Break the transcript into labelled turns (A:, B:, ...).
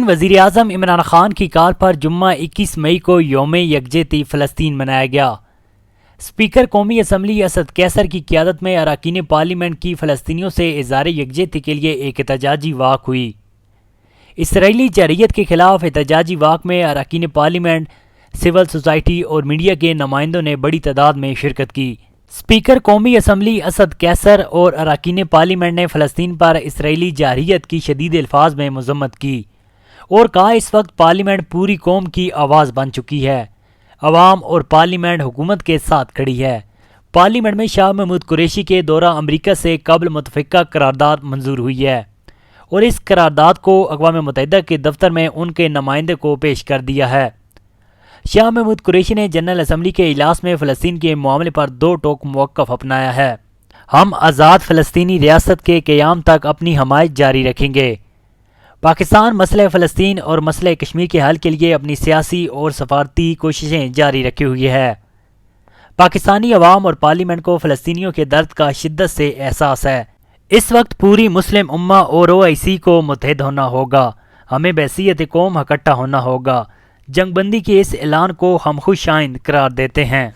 A: وزیر اعظم عمران خان کی کال پر جمعہ 21 مئی کو یوم یکجہتی فلسطین منایا گیا۔ اسپیکر قومی اسمبلی اسد کیسر کی قیادت میں اراکین پارلیمنٹ کی فلسطینیوں سے اظہار یکجہتی کے لیے ایک احتجاجی واک ہوئی۔ اسرائیلی جارحیت کے خلاف احتجاجی واک میں اراکین پارلیمنٹ، سول سوسائٹی اور میڈیا کے نمائندوں نے بڑی تعداد میں شرکت کی۔ اسپیکر قومی اسمبلی اسد کیسر اور اراکین پارلیمنٹ نے فلسطین پر اسرائیلی جارحیت کی شدید الفاظ میں مذمت کی اور کہا اس وقت پارلیمنٹ پوری قوم کی آواز بن چکی ہے۔ عوام اور پارلیمنٹ حکومت کے ساتھ کھڑی ہے۔ پارلیمنٹ میں شاہ محمود قریشی کے دورہ امریکہ سے قبل متفقہ قرارداد منظور ہوئی ہے اور اس قرارداد کو اقوام متحدہ کے دفتر میں ان کے نمائندے کو پیش کر دیا ہے۔ شاہ محمود قریشی نے جنرل اسمبلی کے اجلاس میں فلسطین کے معاملے پر 2 ٹوک موقف اپنایا ہے۔ ہم آزاد فلسطینی ریاست کے قیام تک اپنی حمایت جاری رکھیں گے۔ پاکستان مسئلہ فلسطین اور مسئلہ کشمیر کے حل کے لیے اپنی سیاسی اور سفارتی کوششیں جاری رکھے ہوئی ہے۔ پاکستانی عوام اور پارلیمنٹ کو فلسطینیوں کے درد کا شدت سے احساس ہے۔ اس وقت پوری مسلم امہ اور OIC کو متحد ہونا ہوگا۔ ہمیں بحیثیت قوم اکٹھا ہونا ہوگا۔ جنگ بندی کے اس اعلان کو ہم خوش آئند قرار دیتے ہیں۔